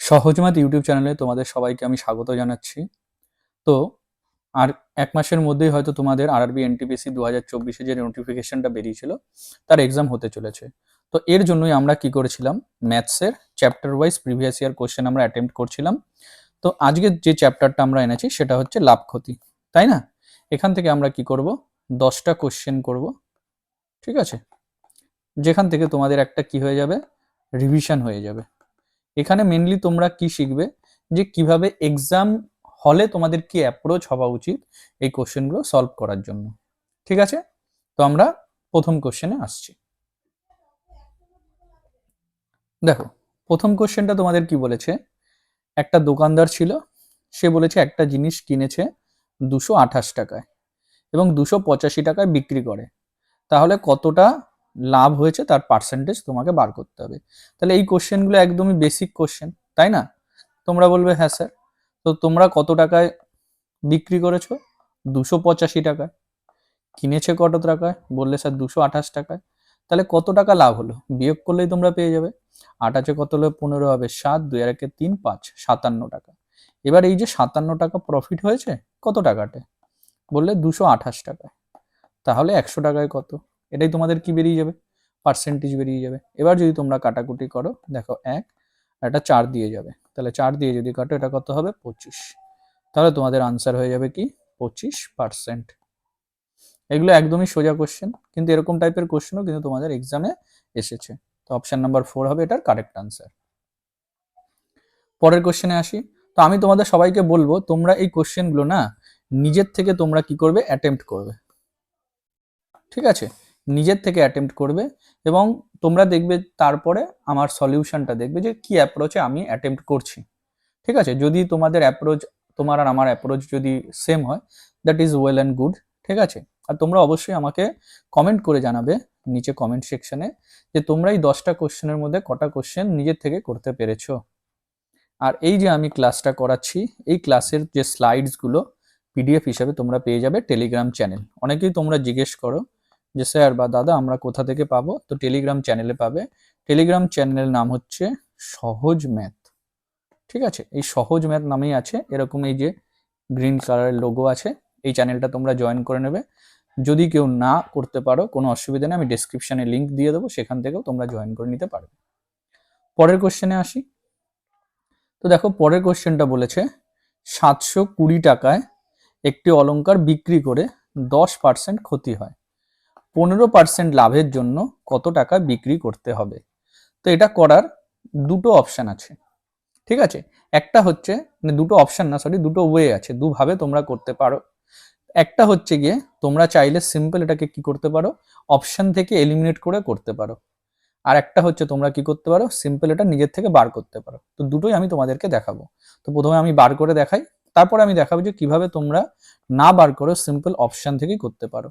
সহজমাত YouTube চ্যানেলে তোমাদের সবাইকে আমি স্বাগত জানাচ্ছি। তো আর এক মাসের মধ্যেই হয়তো তোমাদের আরআরবি এনটিপিসি 2024 যে নোটিফিকেশনটা বেরিয়েছিল তার এক্সাম হতে চলেছে। তো এর জন্যই আমরা কি করেছিলাম, ম্যাথসের chapter wise previous year question আমরা অ্যাটেম্প্ট করছিলাম। তো আজকে যে চ্যাপ্টারটা আমরা এনেছি সেটা হচ্ছে লাভ ক্ষতি, তাই না? এখান থেকে আমরা কি করব, 10টা কোশ্চেন করব, ঠিক আছে? যেখান থেকে তোমাদের একটা কি হয়ে যাবে, রিভিশন হয়ে যাবে। এখানে মেনলি তোমরা কি শিখবে, যে কিভাবে এক্সাম হলে তোমাদের কি অ্যাপ্রোচ হওয়া উচিত এই কোশ্চেনগুলো সলভ করার জন্য। ঠিক আছে, তো আমরা প্রথম কোশ্চেনে আসছি। দেখো, প্রথম কোশ্চেনটা তোমাদের কি বলেছে, একটা দোকানদার ছিল, সে বলেছে একটা জিনিস কিনেছে 228 টাকায় এবং 285 টাকায় বিক্রি করে, তাহলে কতটা লাভ হয়েছে তার পার্সেন্টেজ তোমাকে বার করতে হবে। তাহলে এই কোশ্চেনগুলো একদমই বেসিক কোশ্চেন, তাই না? তোমরা বলবে হ্যাঁ স্যার। তো তোমরা কত টাকায় বিক্রি করেছো? 285 টাকায়। কিনেছে কত টাকায়? বললে স্যার 228 টাকায়। তাহলে কত টাকা লাভ হলো? বিয়োগ করলেই তোমরা পেয়ে যাবে। 8 আছে কত হলে 15 হবে 7, 2 আর 1 3, 5, 57 টাকা। এবার এই যে 57 টাকা প্রফিট হয়েছে কত টাকাতে? বললে 228 টাকায়। তাহলে 100 টাকায় কত? এটাই তোমাদের কি বেরিয়ে যাবে, পার্সেন্টেজ বেরিয়ে যাবে। এবার যদি তোমরা কাটাকুটি করো, দেখো 1 আর এটা 4 দিয়ে যাবে, তাহলে 4 দিয়ে যদি কাটো এটা কত হবে 25। তাহলে তোমাদের আনসার হয়ে যাবে কি 25%। এগুলো একদমই সোজা কোশ্চেন, কিন্তু এরকম টাইপের কোশ্চেনও কিন্তু তোমাদের এক্সামে এসেছে। তো অপশন নাম্বার 4 হবে এটার কারেক্ট আনসার। পরের কোশ্চেনে আসি। তো আমি তোমাদের সবাইকে বলবো তোমরা এই কোশ্চেনগুলো না নিজের থেকে তোমরা কি করবে, অ্যাটেম্প্ট করবে। ঠিক আছে, নিজের থেকে অ্যাটেম্প্ট করবে এবং তোমরা দেখবে তারপরে আমার সলিউশনটা দেখবে যে কি অ্যাপ্রোচে আমি অ্যাটেম্প্ট করছি। ঠিক আছে, যদি তোমাদের অ্যাপ্রোচ, তোমার আর আমার অ্যাপ্রোচ যদি সেম হয়, that is well and good. ঠিক আছে, আর তোমরা অবশ্যই আমাকে কমেন্ট করে জানাবে নিচে কমেন্ট সেকশনে যে তোমরা এই 10টা কোশ্চেনের মধ্যে কটা কোশ্চেন নিজের থেকে করতে পেরেছো। আর এই যে আমি ক্লাসটা করাচ্ছি, এই ক্লাসের যে স্লাইডসগুলো পিডিএফ হিসাবে তোমরা পেয়ে যাবে টেলিগ্রাম চ্যানেল। অনেকেই তোমরা জিজ্ঞেস করো যে স্যার বা দাদা আমরা কোথা থেকে পাবো, তো টেলিগ্রাম চ্যানেলে পাবে। টেলিগ্রাম চ্যানেলের নাম হচ্ছে সহজ ম্যাথ। ঠিক আছে, এই সহজ ম্যাথ নামেই আছে, এরকম এই যে গ্রিন কালারের লোগো আছে। এই চ্যানেলটা তোমরা জয়েন করে নেবে। যদি কেউ না করতে পারো কোনো অসুবিধা নেই, আমি ডেসক্রিপশনে লিঙ্ক দিয়ে দেবো, সেখান থেকেও তোমরা জয়েন করে নিতে পারবে। পরের কোশ্চেনে আসি। তো দেখো, পরের কোশ্চেনটা বলেছে 720 টাকায় একটি অলংকার বিক্রি করে 10% ক্ষতি হয়, 15% লাভের জন্য কত টাকা বিক্রি করতে হবে? তো এটা করার দুটো অপশন আছে। ঠিক আছে, একটা হচ্ছে, মানে দুটো অপশন না, সরি, দুটো ওয়ে আছে, দুভাবে তোমরা করতে পারো। একটা হচ্ছে গিয়ে তোমরা চাইলে সিম্পল এটাকে কি করতে পারো, অপশন থেকে এলিমিনেট করে করতে পারো। আর একটা হচ্ছে তোমরা কি করতে পারো, সিম্পল এটা নিজের থেকে বার করতে পারো। তো দুটোই আমি তোমাদেরকে দেখাবো। তো প্রথমে আমি বার করে দেখাই, তারপরে আমি দেখাবো যে কিভাবে তোমরা না বার করে সিম্পল অপশন থেকেই করতে পারো।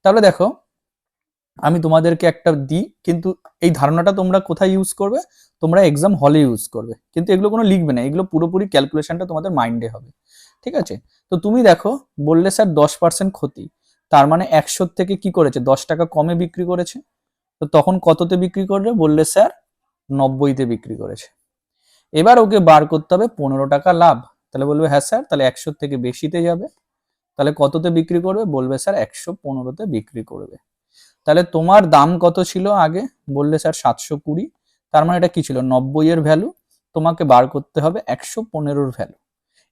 তাহলে দেখো, আমি তোমাদেরকে একটা দিই, কিন্তু এই ধারণাটা তোমরা কোথায় ইউজ করবে, তোমরা এক্সাম হলে ইউজ করবে, কিন্তু এগুলো কোনো লিখবে না, এগুলো পুরোপুরি ক্যালকুলেশনটা তোমাদের মাইন্ডে হবে। ঠিক আছে, তো তুমি দেখো, বললে স্যার 10% ক্ষতি, তার মানে 100 থেকে কি করেছে, 10 টাকা কমে বিক্রি করেছে। তো তখন কততে বিক্রি করবে? বললে স্যার 90তে বিক্রি করেছে। এবার ওকে বার করতে হবে 15 টাকা লাভ। তাহলে বলবে হ্যাঁ স্যার, তাহলে 100 থেকে বেশিতে যাবে। তাহলে কততে বিক্রি করবে? বলবে স্যার 115তে বিক্রি করবে। তাহলে তোমার দাম কত ছিল আগে? বললে স্যার 720। তার মানে এটা কি ছিল, 90 এর ভ্যালু, তোমাকে বার করতে হবে 115-র ভ্যালু।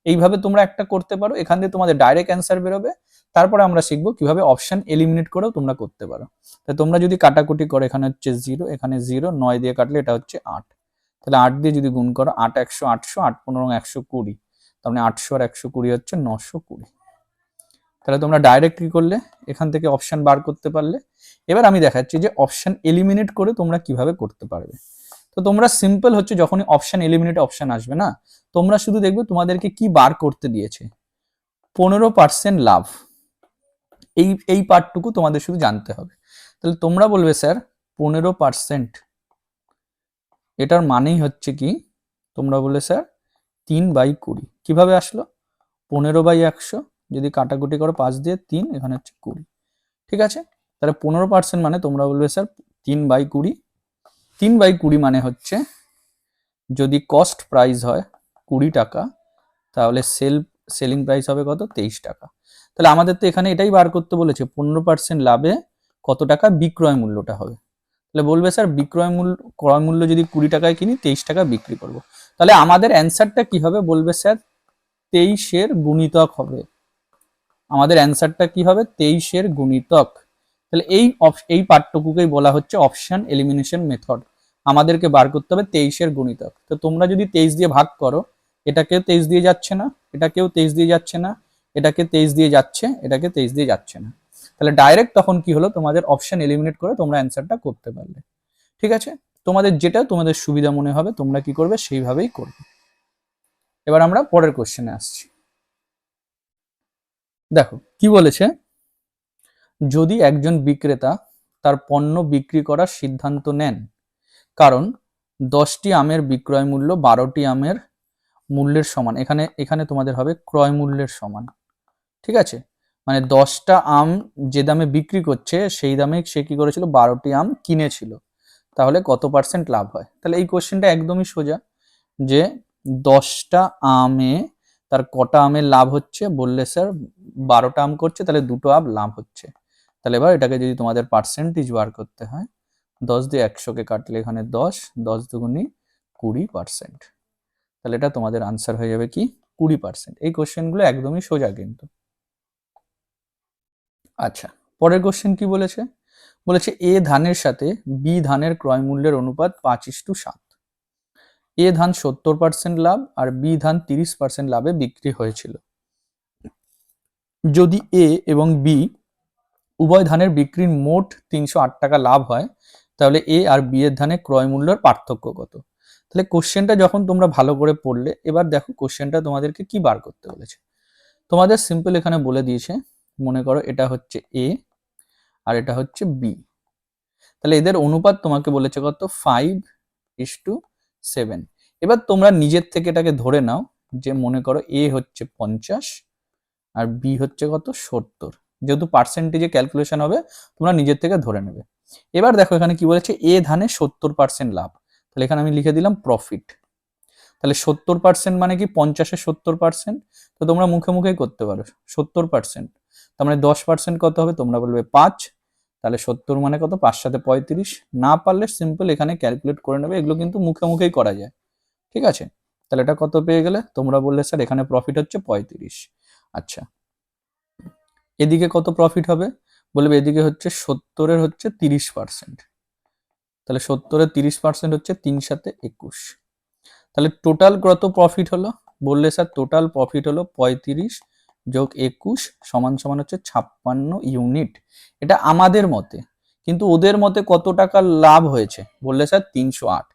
এইভাবে তোমরা একটা করতে পারো, এখান দিয়ে তোমাদের ডাইরেক্ট অ্যান্সার বেরোবে। তারপরে আমরা শিখবো কিভাবে অপশন এলিমিনেট করেও তোমরা করতে পারো। তাই তোমরা যদি কাটাকুটি করো, এখানে হচ্ছে 0, এখানে 0, 9 দিয়ে কাটলে এটা হচ্ছে 8। তাহলে 8 দিয়ে যদি গুণ করো, 8 100, 800, 8 15 120, তার মানে 800 আর 120 হচ্ছে 920। তাহলে তোমরা ডাইরেক্ট কি করলে, এখান থেকে অপশন বার করতে পারলে। এবার আমি দেখাচ্ছি যে অপশন এলিমিনেট করে তোমরা কিভাবে করতে পারবে। তো তোমরা সিম্পল হচ্ছে, যখনই অপশন এলিমিনেট অপশন আসবে না, তোমরা শুধু দেখবে তোমাদেরকে কি বার করতে দিয়েছে, 15% লাভ। এই পার্টটুকু তোমাদের শুধু জানতে হবে। তাহলে তোমরা বলবে স্যার 15%, এটার মানেই হচ্ছে কি, তোমরা বললে স্যার 3/20। কিভাবে আসলো? 15/100, যদি কাটাকুটি করো 5 দিয়ে 3, এখানে হচ্ছে 20। ঠিক আছে, তাহলে 15% মানে তোমরা বলবে স্যার 3/20। 3/20 মানে হচ্ছে যদি কস্ট প্রাইস হয় 20 টাকা, তাহলে সেলিং প্রাইস হবে কত? 23 টাকা। তাহলে আমাদের তো এখানে এটাই বার করতে বলেছে, 15% লাভে কত টাকা বিক্রয় মূল্যটা হবে। তাহলে বলবে স্যার ক্রয় মূল্য যদি 20 টাকায় কিনি, 23 টাকা বিক্রি করব। তাহলে আমাদের অ্যান্সারটা কি হবে? বলবে স্যার 23-এর গুণিতক হবে। আমাদের অ্যান্সারটা কি হবে? 23-এর গুণিতক। তাহলে এই পার্টটুকুকেই বলা হচ্ছে অপশন এলিমিনেশন মেথড। আমাদেরকে বার করতে হবে 23-এর গুণিতক। তো তোমরা যদি 23 দিয়ে ভাগ করো, এটাকেও 23 দিয়ে যাচ্ছে না, এটাকেও 23 দিয়ে যাচ্ছে না, এটাকে 23 দিয়ে যাচ্ছে, এটাকে 23 দিয়ে যাচ্ছে না। তাহলে ডাইরেক্ট তখন কি হলো? তোমাদের অপশন এলিমিনেট করে তোমরা অ্যান্সারটা করতে পারলে। ঠিক আছে, তোমাদের যেটা তোমাদের সুবিধা মনে হবে তোমরা কি করবে সেইভাবেই করবে। এবার আমরা পরের কোশ্চেনে আসছি। দেখো কি বলেছে, যদি একজন বিক্রেতা তার পণ্য বিক্রি করার সিদ্ধান্ত নেন, কারণ 10টি আমের বিক্রয় মূল্য 12টি আমের মূল্যের সমান, এখানে এখানে তোমাদের হবে ক্রয় মূল্যের সমান। ঠিক আছে, মানে 10টা আম যে দামে বিক্রি করছে সেই দামে সে কি করেছিল? 12টি আম কিনেছিল। তাহলে কত পার্সেন্ট লাভ হয়? তাহলে এই কোশ্চেনটা একদমই সোজা, যে 10টা আমে তার কটা আমের লাভ হচ্ছে? বললে স্যার 12টা আম করছে, তাহলে 2টো আম লাভ হচ্ছে। তাহলে এবার এটাকে যদি তোমাদের পার্সেন্টেজ বার করতে হয়, 10 দিয়ে 100-কে কাটলে এখানে 10, 10 দুগুণি 20%। তাহলে এটা তোমাদের আনসার হয়ে যাবে কি? 20%। এই কোশ্চেনগুলো একদমই সোজা কিন্তু। আচ্ছা, পরের কোশ্চেন কি বলেছে? বলেছে এ ধানের সাথে বি ধানের ক্রয় মূল্যের অনুপাত 5:7। এ ধান 70% লাভ আর বি ধান 30% লাভে বিক্রি হয়েছিল। যদি এ এবং বি উভয় ধানের বিক্রির মোট 308 টাকা লাভ হয়, তাহলে এ আর বি এর ধানের ক্রয় মূল্যের পার্থক্য কত? তাহলে কোশ্চেনটা যখন তোমরা ভালো করে পড়লে, এবার দেখো কোশ্চেনটা তোমাদেরকে কি বার করতে বলেছে। তোমাদের সিম্পল এখানে বলে দিয়েছে, মনে করো এটা হচ্ছে এ আর এটা হচ্ছে বি। তাহলে এদের অনুপাত তোমাকে বলেছে কত? 5:7। এবার তোমরা নিজের থেকে এটাকে ধরে নাও, যে মনে করো এ হচ্ছে 50 আর বি হচ্ছে কত? 70। যেহেতু পার্সেন্টেজে ক্যালকুলেশন হবে, তোমরা নিজের থেকে ধরে নেবে। এবার দেখো এখানে কি বলেছে, এ ধানে 70% লাভ। তাহলে এখানে আমি লিখে দিলাম প্রফিট। তাহলে 70% মানে কি? 50-এ 70%। তো তোমরা মুখে মুখেই করতে পারো 70%। তার মানে 10% কত হবে? তোমরা বলবে 5। তাহলে 70 মানে কত? 5 সাথে 35। না পারলে সিম্পল এখানে ক্যালকুলেট করে নেবে, এগুলো কিন্তু মুখে মুখেই করা যায়। ঠিক আছে, তাহলে এটা কত পেয়ে গেলে? তোমরা বললে স্যার এখানে প্রফিট হচ্ছে 35। আচ্ছা, এদিকে কত প্রফিট হবে? বলবে এদিকে হচ্ছে 70-এর হচ্ছে 30%। তাহলে 70-এর 30% হচ্ছে 3×7=21। তাহলে টোটাল কত প্রফিট হলো? বললে স্যার টোটাল প্রফিট হলো 35 যোগ 21 সমান সমান হচ্ছে 56 ইউনিট। এটা আমাদের মতে, কিন্তু ওদের মতে কত টাকা লাভ হয়েছে? বললে স্যার 308।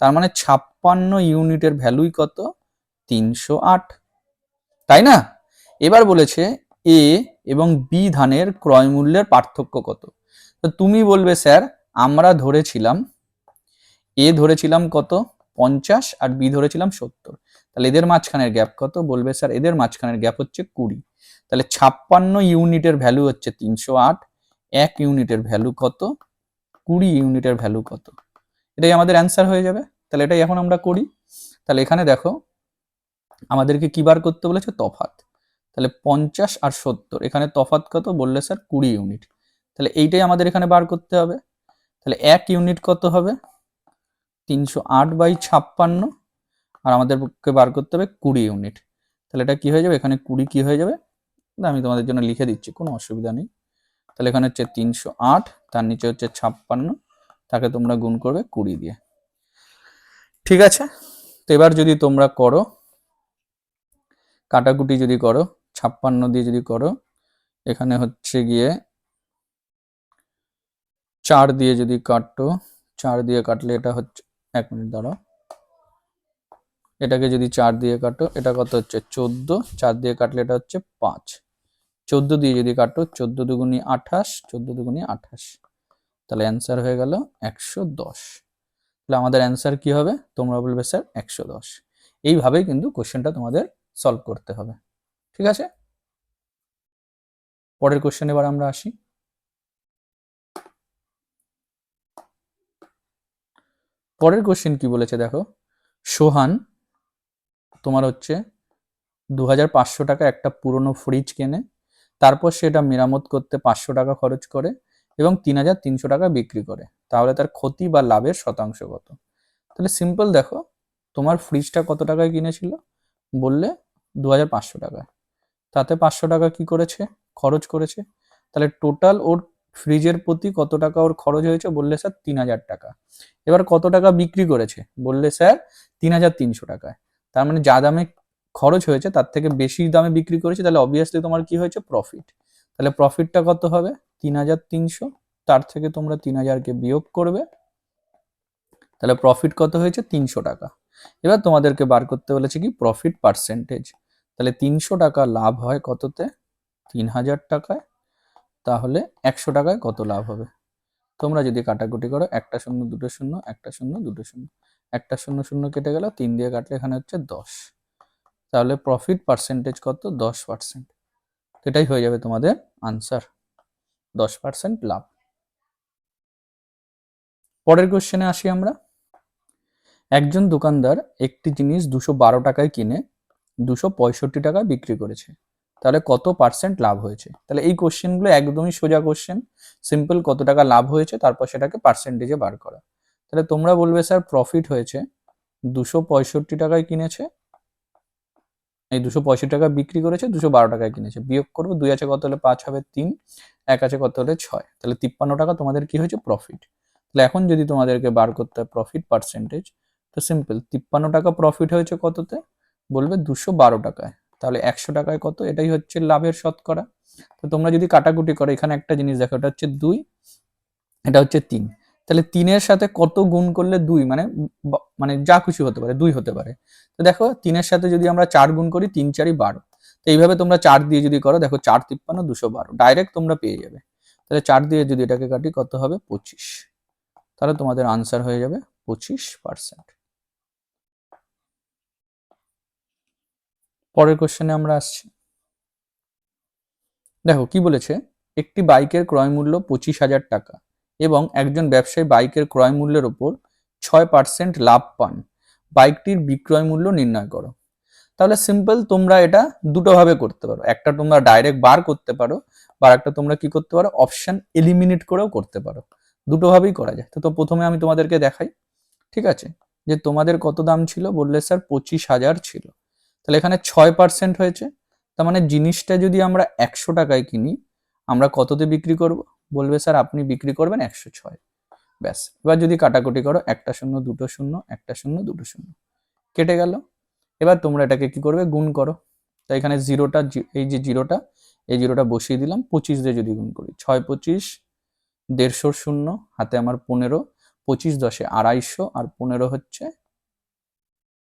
তার মানে 56 ইউনিটের ভ্যালুই কত? 308, তাই না? এবার বলেছে এ এবং বি ধানের ক্রয় মূল্যের পার্থক্য কত? তো তুমি বলবে স্যার আমরা ধরেছিলাম, এ ধরেছিলাম কত? 50 আর বি ধরেছিলাম 70। তাহলে এদের মাঝখানের গ্যাপ কত? বলবে স্যার এদের মাঝখানের গ্যাপ হচ্ছে 20। তাহলে 56 ইউনিটের ভ্যালু হচ্ছে 308, 1 ইউনিটের ভ্যালু কত? 20 ইউনিটের ভ্যালু কত? এটাই আমাদের অ্যান্সার হয়ে যাবে। তাহলে এটাই এখন আমরা করি। তাহলে এখানে দেখো আমাদেরকে কি বার করতে বলেছে? তফাৎ। তাহলে 50 আর 70, এখানে তফাৎ কত? বললে স্যার 20 ইউনিট। তাহলে এইটাই আমাদের এখানে বার করতে হবে। তাহলে 1 ইউনিট কত হবে? 308/56। আর আমাদেরকে বার করতে হবে 20 ইউনিট। তাহলে এটা কি হয়ে যাবে? এখানে 20 কি হয়ে যাবে? আমি তোমাদের জন্য লিখে দিচ্ছি, কোনো অসুবিধা নেই। তাহলে এখানে হচ্ছে 308, তার নিচে হচ্ছে 56, তাকে তোমরা গুণ করবে 20 দিয়ে। ঠিক আছে, তো এবার যদি তোমরা করো কাটাকুটি, যদি করো 56 দিয়ে যদি করো, এখানে হচ্ছে গিয়ে 4 দিয়ে যদি কাটো, 4 দিয়ে কাটলে এটা হচ্ছে, 1 মিনিট দাঁড়াও, এটাকে যদি 4 দিয়ে কাটো, এটা কত হচ্ছে? 14। 4 দিয়ে কাটলে এটা হচ্ছে 5। 14 দিয়ে যদি কাটো, 14 দুগুণি 28, 14 দুগুণি 28। তাহলে অ্যান্সার হয়ে গেল 110। তাহলে আমাদের অ্যান্সার কি হবে? তোমরা বলবে স্যার 110। এইভাবেই কিন্তু কোশ্চেনটা তোমাদের সলভ করতে হবে। ঠিক আছে, পরের কোশ্চেন এবার আমরা আসি। পরের কোশ্চেন কি বলেছে দেখো, সোহান তোমার হচ্ছে 2500 টাকা একটা পুরনো ফ্রিজ কেনে, তারপর সেটা মেরামত করতে 500 টাকা খরচ করে এবং 3300 টাকা বিক্রি করে, তাহলে তার ক্ষতি বা লাভের শতাংশ কত? তাহলে সিম্পল দেখো, তোমার ফ্রিজটা কত টাকায় কিনেছিল? বললে 2500 টাকায়, তাতে 500 টাকা কি করেছে? খরচ করেছে। তাহলে টোটাল ওর ফ্রিজের প্রতি কত টাকা ওর খরচ হয়েছে? বললে স্যার 3000 টাকা। এবার কত টাকা বিক্রি করেছে? বললে স্যার 3300 টাকায়। তার মানে যা দামে খরচ হয়েছে তার থেকে বেশি দামে বিক্রি করেছে, তাহলে অবভিয়াসলি তোমার কি হয়েছে? প্রফিট। তাহলে প্রফিটটা কত হবে? 3300, তার থেকে তোমরা 3000কে বিয়োগ করবে, তাহলে প্রফিট কত হয়েছে? 300 টাকা। এবার তোমাদেরকে বার করতে বলেছে কি? Profit percentage. তাহলে 300 টাকা লাভ হয় কততে? 3000 টাকায়। তাহলে 100 টাকায় কত লাভ হবে? তোমরা যদি কাটাকুটি করো, একটা শূন্য দুটো শূন্য, একটা শূন্য দুটো শূন্য, একটা শূন্য শূন্য কেটে গেল, 3 দিয়ে কাটলে এখানে হচ্ছে 10। তাহলে প্রফিট পার্সেন্টেজ কত? 10%। এটাই হয়ে যাবে তোমাদের আনসার, 10% লাভ। পরের কোশ্চেনে আসি আমরা। একজন দোকানদার একটি জিনিস 212 টাকায় কিনে 265 টাকায় বিক্রি করেছে, তাহলে কত পার্সেন্ট লাভ হয়েছে? তাহলে এই কোশ্চেনগুলো একদমই সোজা কোশ্চেন, সিম্পল, কত টাকা লাভ হয়েছে তারপর সেটাকে পার্সেন্টেজে বার করা। তাহলে তোমরা বলবে স্যার প্রফিট হয়েছে 265 টাকায় কিনেছে, এই 265 টাকা বিক্রি করেছে, 212 টাকায় কিনেছে, বিয়োগ করবো, 2 আছে কত হলে 5 হবে 3, 1 আছে কত হলে 6, তাহলে 53 টাকা তোমাদের কি হয়েছে? প্রফিট। তাহলে এখন যদি তোমাদেরকে বার করতে হয় প্রফিট পার্সেন্টেজ, তো সিম্পল, 53 টাকা প্রফিট হয়েছে কততে? বলবে 212 টাকায়। তাহলে 100 টাকায় কত? এটাই হচ্ছে লাভের শতকরা। তো তোমরা যদি কাটাকুটি করো, এখানে একটা জিনিস দেখো, এটা হচ্ছে 2, এটা হচ্ছে 3, তাহলে 3-এর সাথে কত গুণ করলে 2, মানে মানে যা খুশি হতে পারে, 2 হতে পারে। তো দেখো 3-এর সাথে যদি আমরা 4 গুণ করি, 3 4 12, তো এইভাবে তোমরা 4 দিয়ে যদি করো, দেখো 4 53 212 ডাইরেক্ট তোমরা পেয়ে যাবে। তাহলে 4 দিয়ে যদি এটাকে কাটি, কত হবে? 25। তাহলে তোমাদের আনসার হয়ে যাবে 25%। পরের কোশ্চেনে আমরা আসছি। দেখো কি বলেছে, একটি বাইকের ক্রয় মূল্য 25,000 টাকা এবং একজন ব্যবসায়ী বাইকের ক্রয় মূল্যের উপর 6% লাভ পান, বাইকটির বিক্রয় মূল্য নির্ণয় করো। তাহলে সিম্পল, তোমরা এটা দুটো ভাবে করতে পারো, একটা তোমরা ডাইরেক্ট বার করতে পারো, বা একটা তোমরা কি করতে পারো? অপশন এলিমিনেট করেও করতে পারো। দুটো ভাবেই করা যায়। তো প্রথমে আমি তোমাদেরকে দেখাই, ঠিক আছে, যে তোমাদের কত দাম ছিল? বললে স্যার 25,000 ছিল। তাহলে এখানে 6% হয়েছে, তার মানে জিনিসটা যদি আমরা 100 টাকায় কিনি, আমরা কততে বিক্রি করব? বলবে স্যার আপনি বিক্রি করবেন 106। ব্যাস, এবার যদি কাটাকুটি করো, একটা শূন্য দুটো শূন্য, একটা শূন্য দুটো শূন্য, কেটে গেল। এবার তোমরা এটাকে কি করবে? গুণ করো। তাই এখানে জিরোটা, এই যে জিরোটা, এই জিরোটা বসিয়ে দিলাম, 25 দিয়ে যদি গুণ করি, 6 25 150 শূন্য, হাতে আমার 15, 25 10 250, আর 15 হচ্ছে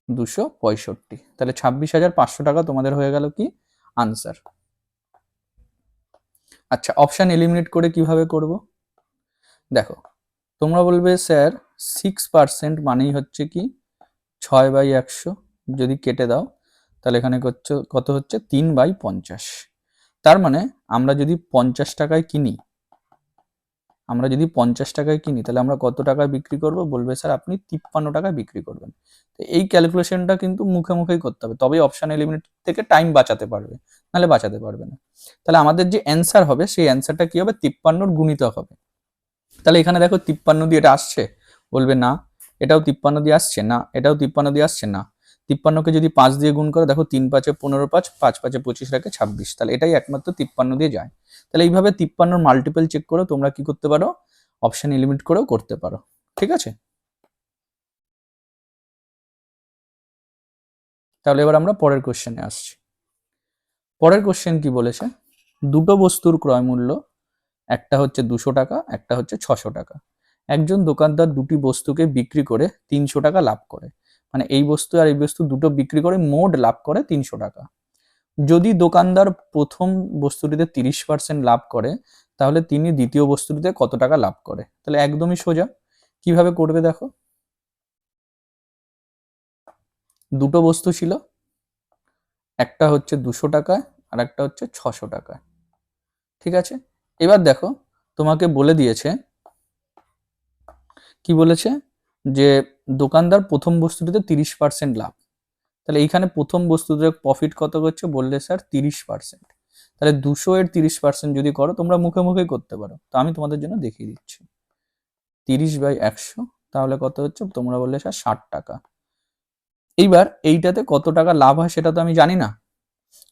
265, তাহলে 26,500 টাকা তোমাদের হয়ে গেল কি? আনসার। আচ্ছা, অপশন এলিমিনেট করে কিভাবে করব? দেখো, তোমরা বলবে স্যার 6% মানেই হচ্ছে কি? 6/100, যদি কেটে দাও তাহলে এখানে কত হচ্ছে? 3/50। তার মানে আমরা যদি 50 টাকায় কিনি, আমরা যদি 50 টাকায় কিনি, তাহলে আমরা কত টাকায় বিক্রি করব? বলবে স্যার আপনি 53 টাকায় বিক্রি করবেন। তো এই ক্যালকুলেশনটা কিন্তু মুখে মুখেই করতে হবে, তবেই অপশন এলিমিনেট থেকে টাইম বাঁচাতে পারবে, নাহলে বাঁচাতে পারবে না। তাহলে আমাদের যে অ্যান্সার হবে, সেই অ্যান্সারটা কি হবে? 53 গুণিতক হবে। তাহলে এখানে দেখো 53 দিয়ে এটা আসছে? বলবে না। এটাও 53 দিয়ে আসছে? না। এটাও 53 দিয়ে আসছে? না। 53কে যদি 5 দিয়ে গুণ করো, দেখো 3 5 15 5, 5 5 25 রাখে 26, তাহলে এটাই একমাত্র 53 দিয়ে যায়। তাহলে এইভাবে 53 মাল্টিপল চেক করে তোমরা কি করতে পারো? অপশন এলিমিনেট করেও করতে পারো। ঠিক আছে, তাহলে এবার আমরা পরের কোশ্চেনে আসছি। পরের কোশ্চেন কি বলেছে? দুটো বস্তুর ক্রয় মূল্য, একটা হচ্ছে 200 টাকা, একটা হচ্ছে 600 টাকা। একজন দোকানদার দুটি বস্তুকে বিক্রি করে 300 টাকা লাভ করে, মানে এই বস্তু আর এই বস্তু দুটো বিক্রি করে মোট লাভ করে 300 টাকা। যদি দোকানদার প্রথম বস্তুটিতে 30% লাভ করে, তাহলে তিনি দ্বিতীয় বস্তুটিতে কত টাকা লাভ করে? তাহলে একদমই সোজা, কিভাবে করবে দেখো। দুটো বস্তু ছিল, একটা হচ্ছে 200 টাকায় আর একটা হচ্ছে 600 টাকায়, ঠিক আছে। এবার দেখো, তোমাকে বলে দিয়েছে, কি বলেছে? যে দোকানদার প্রথম বস্তুটিতে 30% লাভ, তাহলে এইখানে প্রথম বস্তুতে প্রফিট কত করছে বললে স্যার 30%। তাহলে 200 এর 30% যদি করো, তোমরা মুখে মুখে করতে পারো, তো আমি তোমাদের জন্য দেখিয়ে দিচ্ছি। 30/100 তাহলে কত হচ্ছে, তোমরা বললে স্যার 60 টাকা। এইবার এইটাতে কত টাকা লাভ হয় সেটা তো আমি জানি না,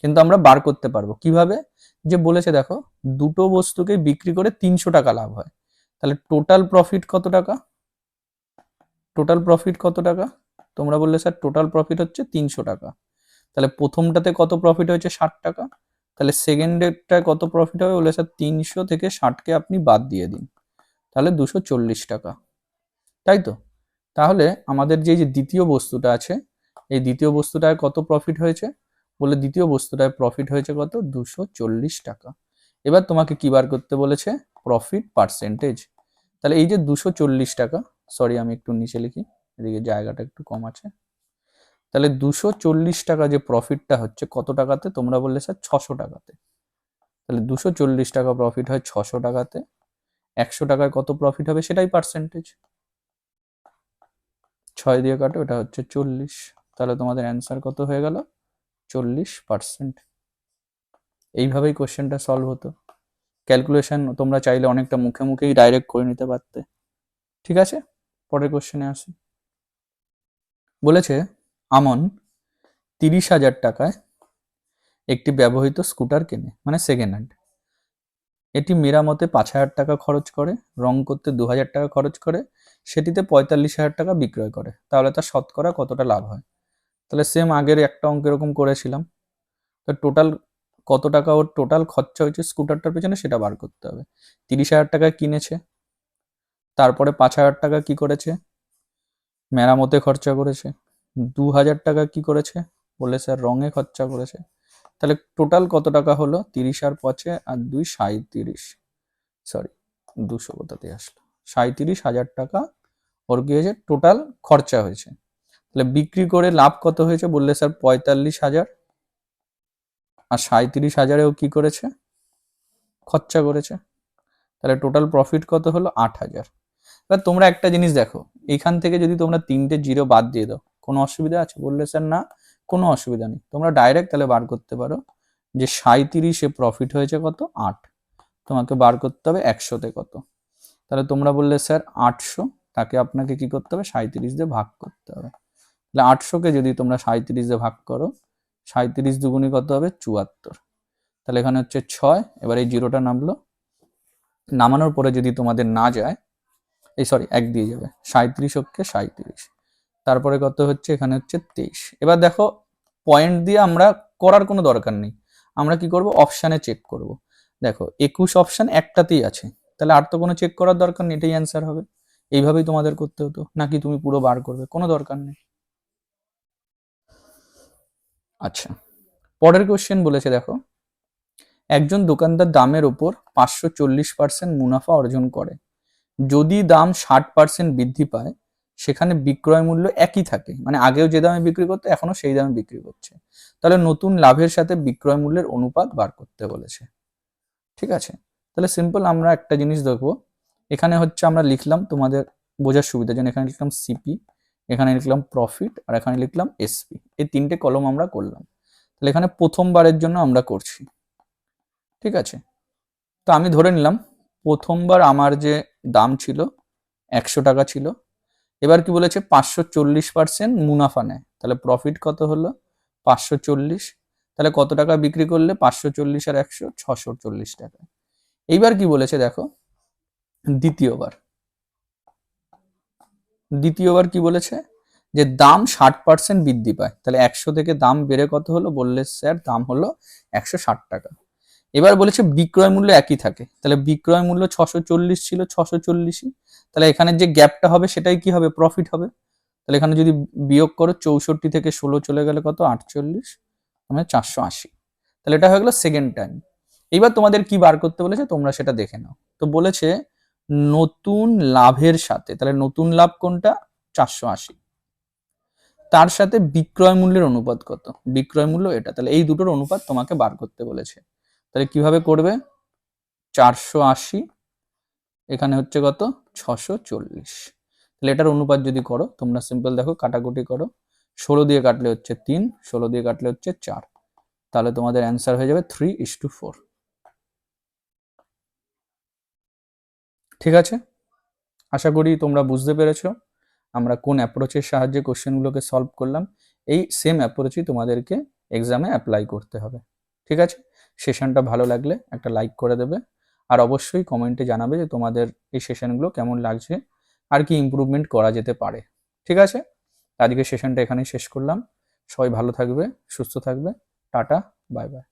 কিন্তু আমরা বার করতে পারবো কিভাবে, যে বলেছে দেখো দুটো বস্তুকে বিক্রি করে 300 টাকা লাভ হয়, তাহলে টোটাল প্রফিট কত টাকা, টোটাল প্রফিট কত টাকা, তোমরা বললে স্যার টোটাল প্রফিট হচ্ছে 300 টাকা। তাহলে প্রথমটাতে কত প্রফিট হয়েছে 60 টাকা, তাহলে সেকেন্ডেরটায় কত প্রফিট হবে বলে স্যার 300 থেকে 60কে আপনি বাদ দিয়ে দিন, তাহলে 240 টাকা, তাই তো। তাহলে আমাদের যে দ্বিতীয় বস্তুটা আছে, এই দ্বিতীয় বস্তুটায় কত প্রফিট হয়েছে বলে, দ্বিতীয় বস্তুটায় প্রফিট হয়েছে কত 240 টাকা। এবার তোমাকে কি বার করতে বলেছে, প্রফিট পার্সেন্টেজ। তাহলে এই যে 240 টাকা, সরি আমি একটু নিচে লিখি, এদিকে জায়গাটা একটু কম আছে, তাহলে 240 টাকা যে প্রফিটটা হচ্ছে কত টাকাতে, তোমরা বললে স্যার 600 টাকাতে। তাহলে 240 টাকা প্রফিট হয় 600 টাকাতে, 100 টাকায় কত প্রফিট হবে সেটাই পার্সেন্টেজ, 6 দিয়ে কাটো, এটা হচ্ছে 40, তাহলে তোমাদের অ্যান্সার কত হয়ে গেল 40%। এইভাবেই কোশ্চেনটা সলভ হতো। ক্যালকুলেশন তোমরা চাইলে অনেকটা মুখে মুখেই ডাইরেক্ট করে নিতে পারতে। ঠিক আছে, পরের কোশ্চেনে আসি। বলেছে আমন 30,000 টাকায় একটি ব্যবহৃত স্কুটার কেনে, মানে সেকেন্ড হ্যান্ড। এটি মেরামতে 5,000 টাকা খরচ করে, রং করতে 2,000 টাকা খরচ করে, সেটিতে 45,000 টাকা বিক্রয় করে, তাহলে তার শতকরা কতটা লাভ হয়। তাহলে সেম আগের একটা অঙ্ক এরকম করেছিলাম, তো টোটাল কত টাকা ওর টোটাল খরচা হয়েছে স্কুটারটার পেছনে সেটা বার করতে হবে। 30,000 টাকা কিনেছে, তারপরে 5,000 টাকা কি করেছে, মেরামতে খরচা করেছে, 2,000 টাকা কি করেছে বলে স্যার রঙে খরচা করেছে, তাহলে টোটাল কত টাকা হলো, 30 আর 5 আর 2 37, সরি 200 কোথাতে আসলো, 37,000 টাকা ওর কি হয়েছে টোটাল খরচা হয়েছে। তাহলে বিক্রি করে লাভ কত হয়েছে বললে স্যার 45,000, আর 37,000এও কি করেছে খরচা করেছে, তাহলে টোটাল প্রফিট কত হলো 8,000। এবার তোমরা একটা জিনিস দেখো, এখান থেকে যদি তোমরা 3টে জিরো বাদ দিয়ে দাও কোনো অসুবিধা আছে বললে স্যার না, কোনো অসুবিধা নেই, তোমরা ডাইরেক্ট তাহলে বার করতে পারো যে 37-এ প্রফিট হয়েছে কত 8, তোমাকে বার করতে হবে 100-তে কত, তাহলে তোমরা বললে স্যার 800, তাকে আপনাকে কি করতে হবে 37 দিয়ে ভাগ করতে হবে। তাহলে 800-কে যদি তোমরা 37 দিয়ে ভাগ করো, 37 দুগুণী কত হবে 74, তাহলে এখানে হচ্ছে 6, এবার এই জিরোটা নামলো, নামানোর পরে যদি তোমাদের না যায়, এই সরি 1 দিয়ে যাবে, 37-কে 37, তারপরে কত হচ্ছে এখানে হচ্ছে 23। এবার দেখো পয়েন্ট দিয়ে আমরা করার কোনো দরকার নেই, আমরা কি করব অপশানে চেক করব, দেখো 21 অপশান একটাতেই আছে, তাহলে আর তো কোনো চেক করার দরকার নেই, এটাই অ্যান্সার হবে। এইভাবেই তোমাদের করতে হতো, নাকি তুমি পুরো বার করবে, কোনো দরকার নেই। আচ্ছা, পরের কোশ্চেন বলেছে দেখো, একজন দোকানদার দামের ওপর 540% মুনাফা অর্জন করে, যদি দাম 60% বৃদ্ধি পায় সেখানে বিক্রয় মূল্য একই থাকে, মানে আগেও যে দামে বিক্রি করতে এখনো সেই দামে বিক্রি করছে, তাহলে নতুন লাভের সাথে বিক্রয় মূল্যের অনুপাত বার করতে বলেছে। ঠিক আছে, তাহলে সিম্পল আমরা একটা জিনিস দেখবো, এখানে হচ্ছে আমরা লিখলাম তোমাদের বোঝার সুবিধার জন্য, এখানে লিখলাম সিপি, এখানে লিখলাম প্রফিট, আর এখানে লিখলাম এসপি, এই 3টে কলম আমরা করলাম। তাহলে এখানে প্রথমবারের জন্য আমরা করছি, ঠিক আছে। তো আমি ধরে নিলাম প্রথমবার আমার যে দাম ছিল 100 টাকা ছিল, এবার কি বলেছে 540% মুনাফা নেয়, তাহলে প্রফিট কত হলো 540, তাহলে কত টাকা বিক্রি করলে 540 আর 100 640 টাকা। এইবার কি বলেছে দেখো, দ্বিতীয়বার কি বলেছে, যে দাম 60% বৃদ্ধি পায়, তাহলে 100 থেকে দাম বেড়ে কত হলো বললে স্যার দাম হলো 160 টাকা। এবার বলেছে বিক্রয় মূল্য একই থাকে, তাহলে বিক্রয় মূল্য 640 ছিল 640ই, তাহলে এখানে যে গ্যাপটা হবে সেটাই কি হবে প্রফিট হবে, তাহলে এখানে যদি বিয়োগ করো 64 থেকে 16 চলে গেলে কত 48, মানে 480, তাহলে এটা হয়ে গেল সেকেন্ড টাইম। এইবার তোমাদের কি বার করতে বলেছে তোমরা সেটা দেখে নাও, তো বলেছে নতুন লাভের সাথে, তাহলে নতুন লাভ কোনটা 480, তার সাথে বিক্রয় মূল্যের অনুপাত কত, বিক্রয় মূল্য এটা, তাহলে এই দুটোর অনুপাত তোমাকে বার করতে বলেছে। তাহলে কিভাবে করবে, 480 এখানে হচ্ছে কত 640, তাহলে এটার অনুপাত যদি করো তোমরা সিম্পল দেখো কাটাকুটি করো, 16 দিয়ে কাটলে হচ্ছে 3, 16 দিয়ে কাটলে হচ্ছে 4, তাহলে তোমাদের অ্যান্সার হয়ে যাবে 3:4। ঠিক আছে, আশা করি তোমরা বুঝতে পেরেছো আমরা কোন অ্যাপ্রোচের সাহায্যে কোশ্চেনগুলোকে সলভ করলাম। এই সেম অ্যাপ্রোচই তোমাদেরকে এক্সামে অ্যাপ্লাই করতে হবে। ঠিক আছে, সেশনটা ভালো লাগলে একটা লাইক করে দেবে, আর অবশ্যই কমেন্টে জানাবে যে তোমাদের এই সেশনগুলো কেমন লাগছে আর কি ইমপ্রুভমেন্ট করা যেতে পারে। ঠিক আছে, আজকে সেশনটা এখানেই শেষ করলাম। সবাই ভালো থাকবে, সুস্থ থাকবে, টাটা, বাই বাই।